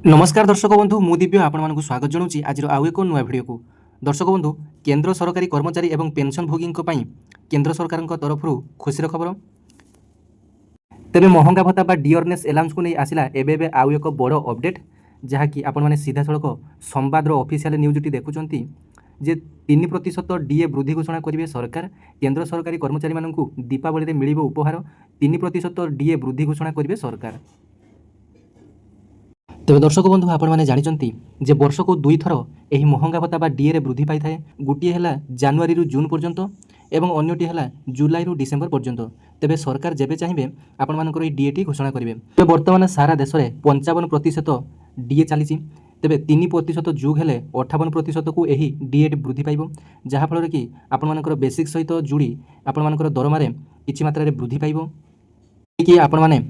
नमस्कार दर्शक बंधु मु दिव्य आपण स्वागत जनाऊँ आज आउ एक नुआ भिडियो को। दर्शक बंधु केंद्र सरकारी कर्मचारी एवं पेंशन भोगी केंद्र सरकार तरफ खुशी खबर तेरे महंगा भत्ता बा डियरनेस एलाउंस को नहीं आसला एबे आउ एक बड़ अपडेट जहाँकि आपण मैंने सीधा सड़क संवादर ऑफिशियल न्यूजटी देखुं जे 3% डीए वृद्धि घोषणा करेंगे सरकार। केंद्र सरकारी कर्मचारी मानू दीपावली मिल उपहार 3% डीए वृद्धि घोषणा करेंगे सरकार। तेज दर्शक बंधु आपने जानते जे वर्ष को दुई थर यह महंगा भत्ता डीए वृद्धि पाई थाए। गोटे है जानुरी रु जून पर्यंत एवं अन्यटी है जुलाई रु डिसेम्बर पर्यंत। तेज सरकार जेबे चाहिए आपण मानकर डीएटी घोषणा करेंगे। बर्तमान सारा देश में 55% डीए चली तेज 3% जुग है 58% को यही डीए वृद्धि पाइब जहाँफल कि आपण मानकर बेसिक सहित जोड़ी आपण मानकर दरमार किछि मात्रा वृद्धि पाइब कि आपण माने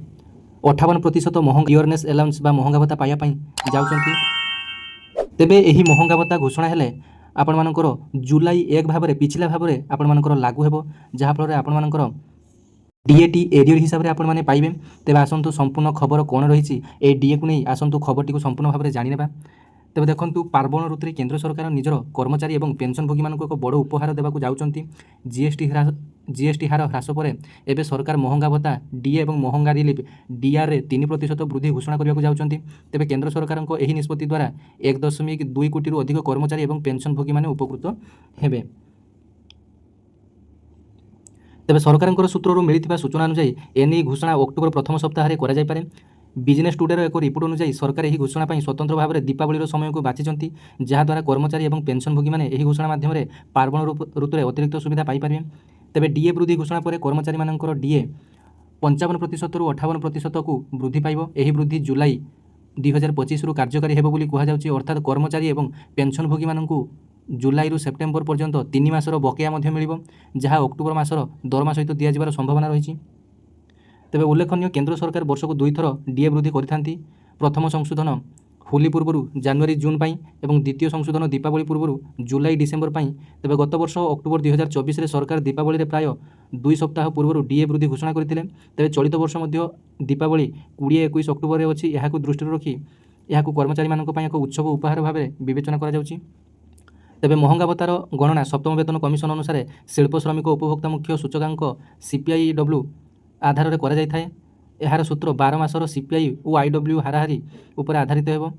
58% महंगा डियरनेस एलाउंस बा महंगा भत्ता पाइबा जाउछंती। तेबे एही महंगा भत्ता घोषणा हेले आपण मानकर जुलाई 1 भाव में पिछला भाव में आपण मानकर लागू हेबो जहाँफल आपण मानकर डीएटी एरियर हिसाब से आपण माने पाइबे। तेबे आसंतु संपूर्ण खबर कौन रही ए डीए को नहीं आसंतु खबरटी को संपूर्ण भाव में जानिनेबा। तेज देखु पार्वण ऋतु में केंद्र सरकार निजर कर्मचारी और पेंशन भोगी मानक एक बड़ उपहार देवाक जाउछंती। जीएसटी हार ह्रास पर एवं सरकार महंगा भत्ता डीए और महंगा रिलीफ डीआर 3% वृद्धि घोषणा करने जाउछंती। तेबे केंद्र सरकार यह निष्पत्ति द्वारा 1.2 कोटी अधिक कर्मचारी और पेंशन भोगी माने उपकृत हेबे। तेबे सरकार सूत्रु मिलता सूचना अनुसार एने घोषणा अक्टोबर प्रथम सप्ताह करा जाय पारे। बिजनेस टुडेर एक रिपोर्ट अनुसार सरकार यह घोषणा स्वतंत्र भाव में दीपावली समय को बाछिंट जहाँद्वारा कर्मचारी और पेंशन भोगी मैंने यह घोषणा माध्यम पार्वण ऋतु में अतिरिक्त सुविधा पाइपर। तेबे डीए वृद्धि घोषणा पर कर्मचारी मानकर डीए 55% रु 58% को वृद्धि पाइब। यह वृद्धि जुलाई 2025 रु कार्यकारी हेबो बोली कहा जाउछि। अर्थात कर्मचारी और पेंशन भोगी मानू जुलाई रु सेप्टेम्बर पर्यंत 3 मासर बकेया मिलिबो जहाँ अक्टोबर मासर दरमा सहित दियाजिबार संभावना रही। तेबे उल्लेखनीय केंद्र सरकार वर्ष को दुई थर डीए वृद्धि करिथांती। प्रथम संशोधन होली पूर्व जानुरी जून पाई एवं द्वितीय संशोधन दीपावली पूर्व जुलाई डिसेम्बर पाई। तेबे गत वर्ष अक्टोबर 2024 रे सरकार दीपावली रे प्राय 2 सप्ताह पूर्व डीए वृद्धि घोषणा करथिले। तेबे चलित वर्ष मध्य दीपावली 20-21 अक्टोबर रे अछि। एहाकु दृष्टि रखी एहाकु कर्मचारी मानक पई एक उत्सव उपहार भाव विवेचना करा जाउछि। तेबे महंगा भत्तार गणना सप्तम वेतन कमिशन अनुसार शिल्प श्रमिक उपभोक्ता मुख्य सूचकांक CPIW आधार में करा जाय। यार सूत्र 12 मासर CPI और IW हाराहारी उपर आधारित हेबो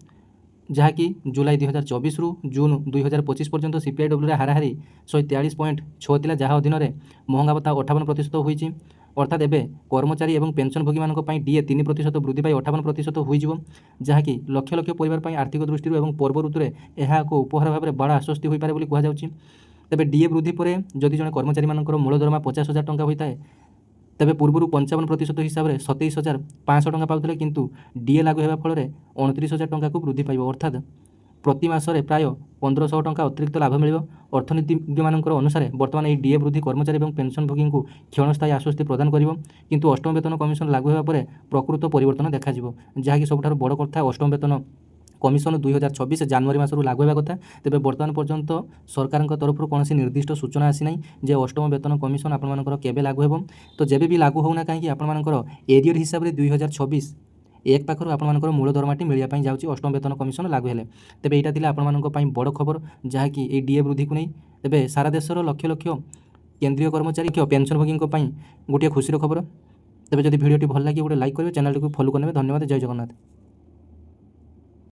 जहाँकि जुलाई 2024 रु जून 2025 पर्यंत CPIW हाराहारी 143.6 थिला जहाँ अधीन में महंगा भत्ता 58% होईछि। अर्थात एबे कर्मचारी और पेंशन भोगी मानक पई डीए 3% वृद्धि पाई 58% होईजिवो जहाँकि लक्ष लक्ष परिवार पई आर्थिक दृष्टि और पर्व ऋतु में यह एक उपहार भाव में बड़ आश्वस्ति हो पारे बोली कहा जाउछि। तेबे डीए वृद्धि पर जदि जने कर्मचारी मानकर मूल दरमा 50,000 टंका होता है तेबे पूर्व 55% हिसाब से 27,500 टंका पाउथिले किंतु डीए लागू होगा फल 29,000 टंका को वृद्धि पाइब। अर्थात प्रति मासरे प्राय 1,500 टंका अतिरिक्त लाभ मिल। अर्थनीतिज्ञ मान अनुसार बर्तमान यह डीए वृद्धि कर्मचारी और पेंशन भोगी को क्षणस्थायी आश्वस्ति प्रदान कर किंतु अष्टम वेतन कमिशन लागू होगा पर प्रकृत परिवर्तन देखा जहाँकि सबुठार बड़ कथा अष्टम वेतन कमिशन 2026 जानुरी मासरू लागू होगा कथा। तेज बर्तमान पर्यंत सरकार तरफ कौन निर्दिष्ट सूचना आसी ना जे अष्टम वेतन कमिशन आपर केबे लागू हो। तो जब भी लागू होना कहीं आपर एरियर हिसाब से 2026 एक पाखर आपर मूल दरमाटी मिलवाई जाऊँगी अष्टम वेतन कमिशन लागू हेले। तेबे यहाँ थिला आपण बड़ खबर जहाँकि ये डीए वृद्धि को नहीं। तेबे सारा देशर लक्ष लक्ष केंद्रीय कर्मचारी पेंशन भोगी गोटे खुशी खबर। तेबे जदि वीडियोटी भल लगे गोटे लाइक करेंगे, चैनल को फॉलो करेंगे। धन्यवाद। जय जगन्नाथ।